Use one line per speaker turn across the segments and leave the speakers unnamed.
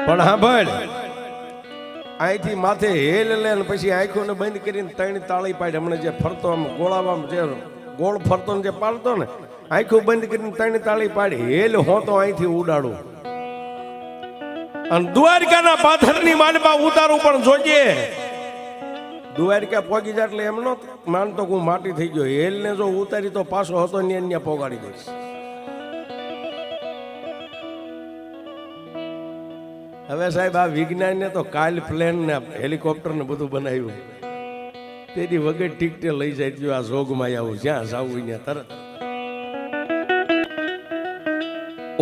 પણ હા ભાઈ અહીંથી માથે હેલ લે પછી આંખોને બંધ કરીને ત્રણ તાળી પાડી. હમણાં જે ફરતો આમ ગોળામાં જે ગોળ ફરતો જે પાડતો ને આંખો બંધ કરીને ત્રણ તાળી પાડી હેલ હોતો અહીંથી ઉડાડું. અને દ્વારકાના પાથરની માંડમાં ઉતારું પણ જોજે. દ્વારકા પોગી જાય એટલે એમ નો માનતો હું માટી થઈ ગયો. હેલ ને જો ઉતારી તો પાછો હતો ને પોગાડી દઈશ. હવે સાહેબ આ વિજ્ઞાન ને તો કાલ પ્લેન ને હેલિકોપ્ટર ને બધું બનાવ્યું. તેથી વગર ટિકટે લઈ જાય આ જોગમાં આવું જ્યાં જવું ત્યાં તરત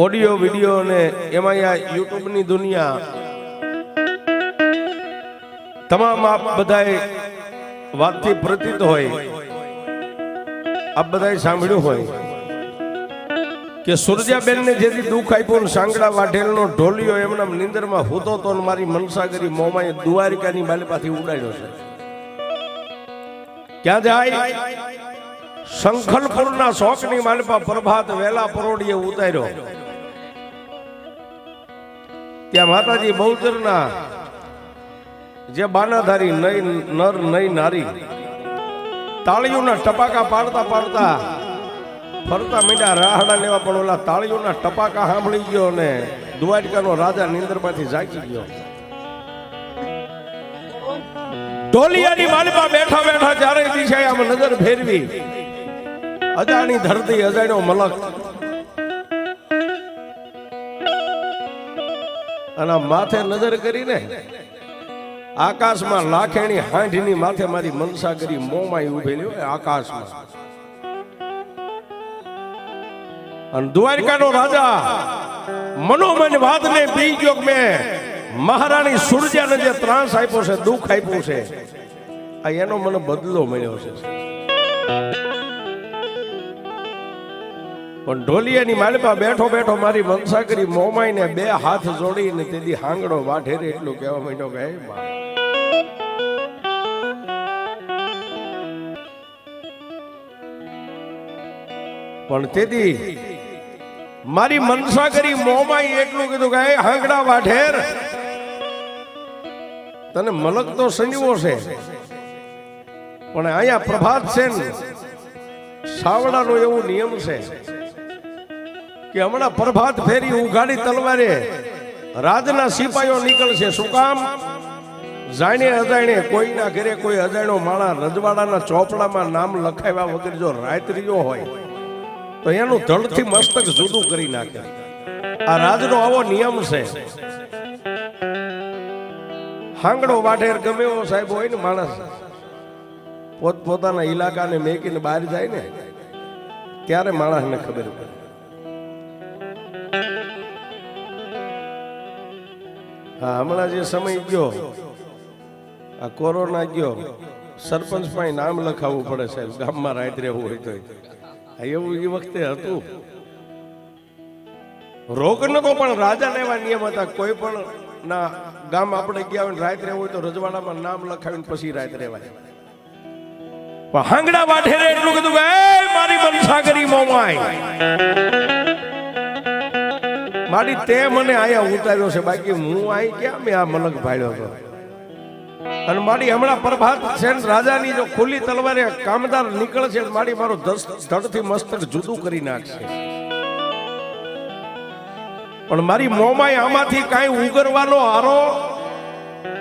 ઓડિયો વિડીયો ને એમાં આ યુટ્યુબ ની દુનિયા તમામ આપ બધાએ વાતથી પ્રતીત હોય, આપ બધાએ સાંભળ્યું હોય કે સુરજાબેન ને જેથી દુઃખ આપ્યું સાંગડા વાઢેલનો ઢોલિયો એમના નિંદરમાં હોતો તો મારી મનસાગરી મોમાએ દ્વારિકાની બાલપાથી ઉડાડ્યો છે. ક્યાં જાય? શંખલપુરના શોકની માલપા પ્રભાત વેલા પરોડીએ ઉતાર્યો. ત્યાં માતાજી બહુચરના જે બાનાધારી નઈ નર નઈ નારી તાળીઓના ટપાકા પાડતા પાડતા ફરતા મીંડા રાહડા લેવા, પણ ઓલા તાળીઓના ટપાકા સાંભળી ગયો ને દ્વારકાનો રાજા નિંદરમાંથી જાગી ગયો. ઢોલિયાની માલમાં બેઠા બેઠા ચારે દિશાએ આમ નજર ફેરવી. અજાણી ધરતી અજાણ્યો મલક અને માથે નજર કરીને આકાશમાં લાખેણી હાંઢની માથે મારી મનસાગરી મોમાઈ ઉભેલી હોય આકાશમાં. અને દ્વારકાનો રાજા મનોમન વાતને પી ગયો કે મેં મહારાણી સુરજાને જે ત્રાસ આપ્યો છે, દુઃખ આપ્યું છે, આ એનો મને બદલો મળ્યો છે. પણ ઢોલિયાની માલપા બેઠો બેઠો મારી મનસાગરી મોમાઈને બે હાથ જોડીને તેથી હાંગડો વાઢેરે એટલું કહેવા માંડ્યો કે પણ તેથી મારી મનસાગરી મોમાઈ એટલું કીધું કે હાંગડા વાઢેર તને મલક તો સંજવો છે, પણ અહીંયા પ્રભાત છે ને સાવડાનો એવો નિયમ છે કે હમણાં પ્રભાત ફેરી ઉઘાડી તલવારે રાજના સિપાહીઓ નીકળશે. શું કામ? જાણે અજાણે કોઈના ઘરે કોઈ અજાણ્યો માણા રજવાડાના ચોપડામાં નામ લખાવ્યા વગર જો રાત્રિયો હોય તો એનું ધડથી મસ્તક જુદું કરી નાખે. આ રાજનો આવો નિયમ છે. હાંગડો વાઢેર ગમે એવો સાહેબ હોય ને માણસ પોતપોતાના ઇલાકાને મેકીને બહાર જાય ને ત્યારે માણસને ખબર પડે. હા, હમણાં જે સમય ગયો આ કોરોના ગયો, સરપંચ પાસે નામ લખાવવું પડે સાહેબ ગામમાં રાત રહેવું હોય તો. એવું એ વખતે હતું. રોગ નતો પણ રાજાને એવા નિયમ હતા. કોઈ પણ ના ગામ આપણે ગયા હોય રાત રહેવું હોય તો રજવાડામાં નામ લખાવીને પછી રાત રહેવાય. પણ હાંગડા વાઢેરે એટલું કીધું કે મારી મનસાગરી મોમાઈ મારી તે મને આયા ઉતાર્યો છે, બાકી હું આઈ ક્યાં મેં આ મલક ભાળ્યો હતો. અને મારી હમણાં પ્રભાત છે રાજાની જો ખુલ્લી તલવારે કામદાર નીકળશે મારી મારો ધડથી મસ્તક જુદું કરી નાખશે. પણ મારી મોમાઈ આમાંથી કાંઈ ઉગરવાનો હારો.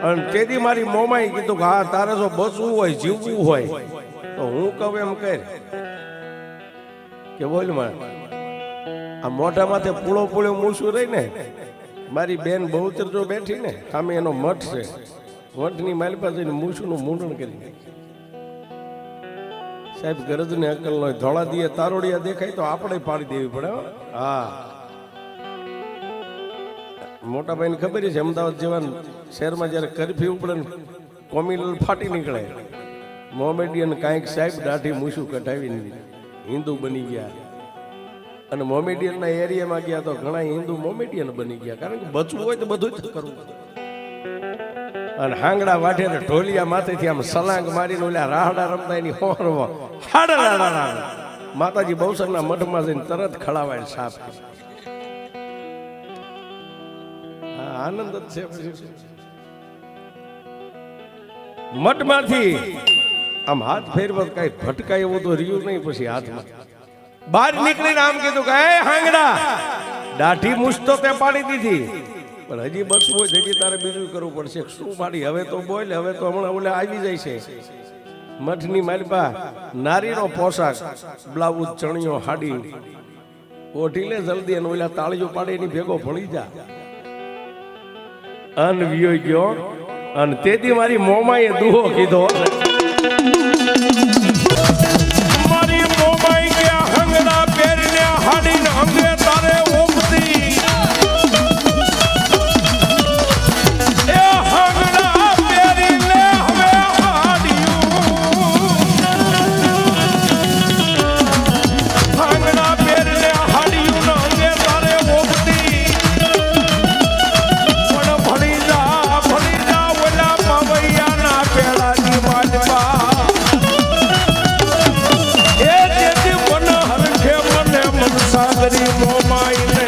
અને તેથી મારી મોમાઈ કીધું કે હા તારે જો બચવું હોય જીવવું હોય તો હું કહું એમ કર કે બોલ માં આ મોઢા માથે પૂળો પૂળો મૂછું રહી ને મારી બેન બહુચર જો બેઠી ને સામે એનો મઠ છે, મઠની માલપા જઈને મૂછું મૂંડણ કરી સાહેબ. ગરજ ને અકલ નો ધોળા દીએ તારોડિયા દેખાય તો આપણે પાડી દેવી પડે. હા, મોટા ભાઈને ખબર છે અમદાવાદ જેવા શહેરમાં જયારે કરફ્યુ ઉપડે ને કોમ્યુનલ ફાટી નીકળે. મોમેડિયન કાંઈક સાહેબ દાઢી મૂછું કઢાવીને હિન્દુ બની ગયા. અને મોમેડિયનના એરિયામાં ગયા તો ઘણા હિન્દુ મોમેડિયન બની ગયા. કારણ કે બચવું હોય તો બધું જ કરવું. અને હાંગડા વાઢે ને ઢોલિયા માથેથી આમ સલાંગ મારીને ઓલા રાહડા રમતા એની હોરમાં માતાજી બહુસરના મઠમાં જઈને તરત ખડાવાય સાફ. આનંદ જ છે. મઠમાંથી આમ હાથ ફેરવા કઈ ભટકાય એવું તો રહ્યું નહીં. પછી હાથમાં બહાર નીકળીને આમ કીધું કે એ હાંગડા, દાઢી મૂછ તો તે પાડી દીધી, પણ હજી બસવું હોય હજી તારે બીજું કરવું પડશે. શું પાડી? હવે તો બોલ, હવે તો હમણાં ઓલે આવી જાય છે. મઠની માલપા નારીનો પોશાક, બ્લાઉઝ, ચણિયો, હાડી ઓઢી લે જલ્દી, અને ઓલા તાળીઓ પાડે એની ભેગો ભળી જા. અન વિયો ગયો. અને તેથી મારી મોમાએ દુહો કીધો. મારી મોમાઈ ગયા હંગડા પહેરીને હાડીને અંગે તારે ઓપતી. એ હંગડા પહેરીને હવે હાડિયું, હંગડા પહેરીને હાડિયું ને અંગે તારે ઓપતી. પણ ભણી જા, ભણી જા ઓલા પાવૈયાના પેલાની માલપા. એ જેથી મન હરખે મને મનસાગરી મોમાઈને.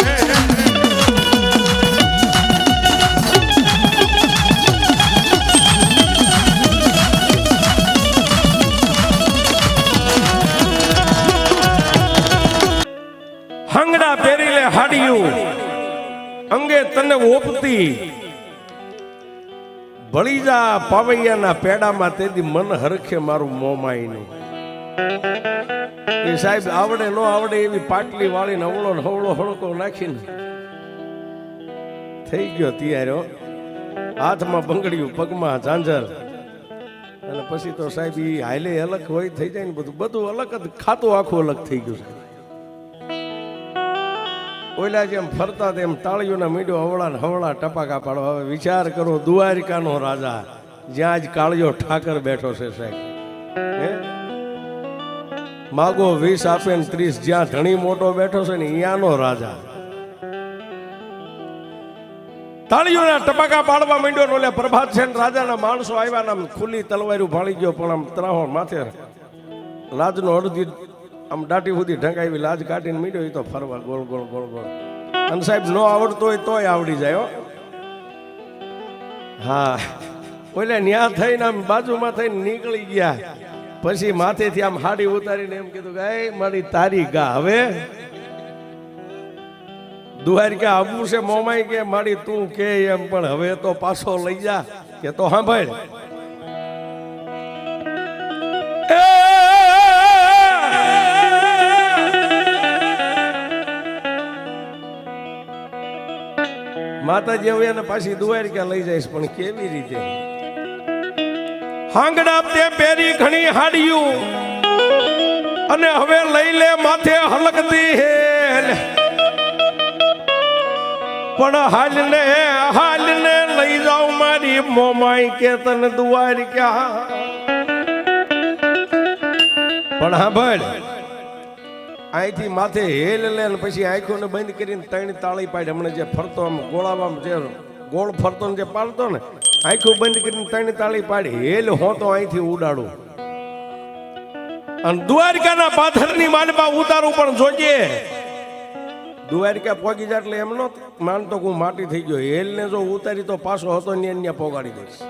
હંગડા પહેરી લે હાડિયું, અંગે તને ઓપતી. ભળી જા પાવૈયાના પેડામાં, તેથી મન હરખે મારું મોમાઈનું. એ સાહેબ આવડે ન આવડે એવી પાટલી વાળીને હવળો હવળો હળકો નાખીને થઈ ગયો તૈયાર. હાથમાં બંગડીયું, પગમાં ઝાંઝર, અને પછી તો સાહેબ એ હાલે અલગ હોય થઈ જાય ને, બધું બધું અલગ જ, ખાતું આખું અલગ થઈ ગયું સાહેબ. ઓલા જેમ ફરતા તેમ તાળીઓના મીંડો હવળા ને હવળા ટપાકા પાડો. હવે વિચાર કરો, દ્વારિકાનો રાજા, જ્યાં જ કાળિયો ઠાકર બેઠો છે સાહેબ. હે માગો 20 આપે ને 30, જ્યાં ધણી મોટો બેઠો છે ને અહીંયાનો રાજા. તાળીઓના ટપાકા પાડવા માંડ્યો ને ઓલે પ્રભાત છે ને રાજાના માણસો આવ્યા ને આમ ખુલ્લી તલવારું ભાળી ગયો. પણ આમ ત્રાહો માથે લાજનો અડધી આમ દાટી સુધી ઢંકાવી લાજ કાઢીને મીડ્યો. એ તો ફરવા ગોળ ગોળ ગોળ ગોળ. અને સાહેબ ન આવડતો હોય તોય આવડી જાય. હા, ઓલે ન્યા થઈને આમ બાજુમાં થઈને નીકળી ગયા. પછી માથેથી આમ હાડી ઉતારીને એમ કીધું કે એ મારી તારી ગા, હવે દ્વારિકા આવવું છે મોમાઈ કે મારી તું કે એમ, પણ હવે તો પાછો લઈ જા કે તો સાંભળ. માતાજી હવે એને પાછી દ્વારિકા લઈ જઈશ, પણ કેવી રીતે? હાંગડા તે પહેરી ઘણી હાડિયું, અને હવે લઈ લે માથે હલકતી હેલ. પણ હાલને લઈ જાઉં મારી મોમાઈ કે તને દ્વારિકા. પણ હા ભાઈ, અહીંથી માથે હેલ લે ને પછી આંખોને બંધ કરીને 3 તાળી પાડી. હમણાં જે ફરતો આમ ગોળામાં જે ગોળ ફરતો ને જે પાડતો ને, આંખો બંધ કરીને 3 તાળી પાડી. હેલ હો તો અહીંથી ઉડાડું, અને દ્વારકાના પાથરની માલમાં ઉતારું. પણ જોજે દ્વારકા પોગી જાય એટલે એમ નો માનતો હું માટી થઈ ગયો. હેલ ને જો ઉતારી તો પાછો હતો ને અહીંયા પોગાડી દઈશ.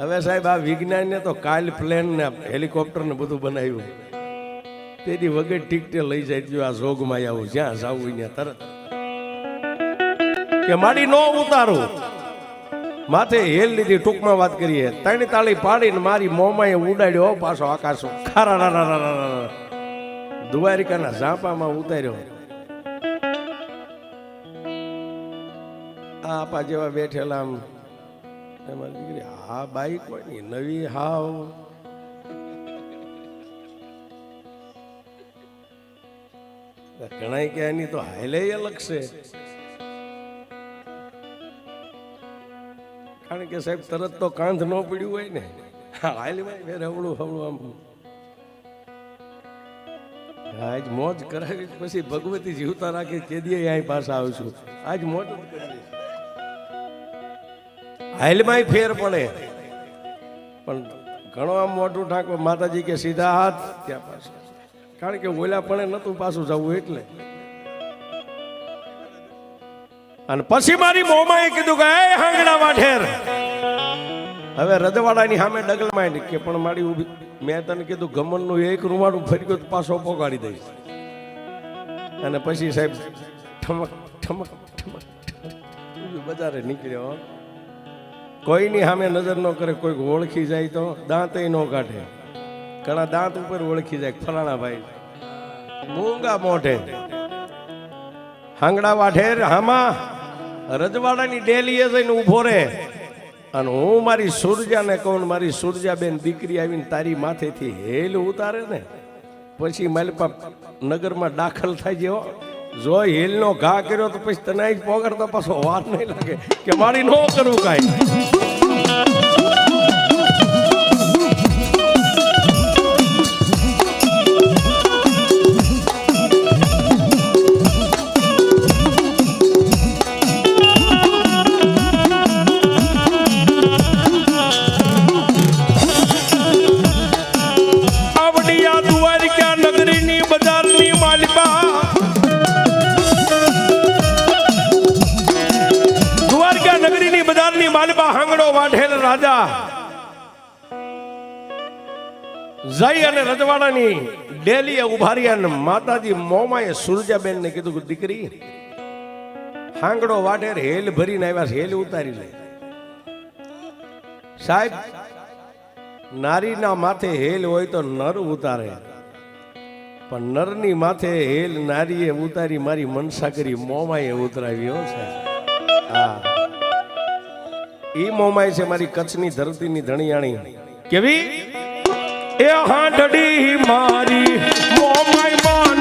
હવે સાહેબ આ વિજ્ઞાનને તો કાલ પ્લેન ને હેલિકોપ્ટર ને બધું બનાવ્યું. તેથી વગર ટિકટે લઈ જાય આ જોગમાં આવું, જ્યાં જાવું ત્યાં તરત કે મારી નો ઉતારું. માથે હેલ લીધી, ટૂંકમાં વાત કરીએ. 3 તાળી પાડીને મારી મોમાએ ઉડાડ્યો પાછો આકાશ. ખારા દ્વારિકાના ઝાંપામાં ઉતાર્યો. આપા જેવા બેઠેલા આમ એમાં દીકરી, હા બાઈક કોઈ નહીં નવી, હાવ ઘણા કે એની તો હાલે અલગ છે. કારણ કે સાહેબ તરત તો કાંધ ન પડ્યું હોય ને, હાલમાં ફેર હવળું હવળું આમ. આજ મોજ કરાવી પછી ભગવતી જીવતા રાખી કેદીએ અહીં પાછા આવશું. આજ મોજ હાલમાં ફેર પડે, પણ ઘણો આમ મોટું ઠાકો. માતાજી કે સીધા હાથ ત્યાં પાછું, કારણ કે ઓલા પણ નતું પાછું જવું એટલે. અને પછી મારી મોમાએ કીધું કે એ હાંગડા વાઢેર, હવે રજવાડાની સામે ડગલ માંડી કે પણ મારી ઊભી, મેં તને કીધું ગમનનું એક રૂમાડું ફરી ગયું પાછો પોગાડી દઈશ. અને પછી સાહેબ ઠમક ઠમક ઠમક ઠમક બજારે નીકળ્યો. કોઈની સામે નજર ન કરે, કોઈ ઓળખી જાય તો દાંત ન કાઢે. ઘણા દાંત ઉપર ઓળખી જાય ફલાણા ભાઈ મૂંગા મોઢે. હાંગડા વાઢેર હામાં રજવાડાની ડેલીએ જઈને ઊભો રહે અને હું મારી સુરજાને કહું, મારી સુરજાબેન દીકરી આવીને તારી માથેથી હેલ ઉતારે ને પછી માલપા નગરમાં દાખલ થાય છે. જો હેલનો ઘા કર્યો તો પછી તને જ પોગડતો પાછો વાર નહીં લાગે કે મારી ન કરવું કાંઈ. હાંગડો વાઢેલ રાજા જઈ અને રજવાડાની ડેલીએ ઉભા રહ્યા અને માતાજી મોમાએ સુરજાબેન ને કીધું કે દીકરી હાંગડો વાઢેર હેલ ભરીને આવ્યા છે, હેલ ઉતારી લે. સાહેબ નારીના માથે હેલ હોય તો નર ઉતારે, પણ નરની માથે હેલ નારીએ ઉતારી મારી મનસા કરી મોમાએ ઉતરાવ્યો છે. હા ઈ મોમાય છે મારી કચ્છની ધરતીની ધણિયાણી. કેવી એ હાંડડી મારી મોમાય માન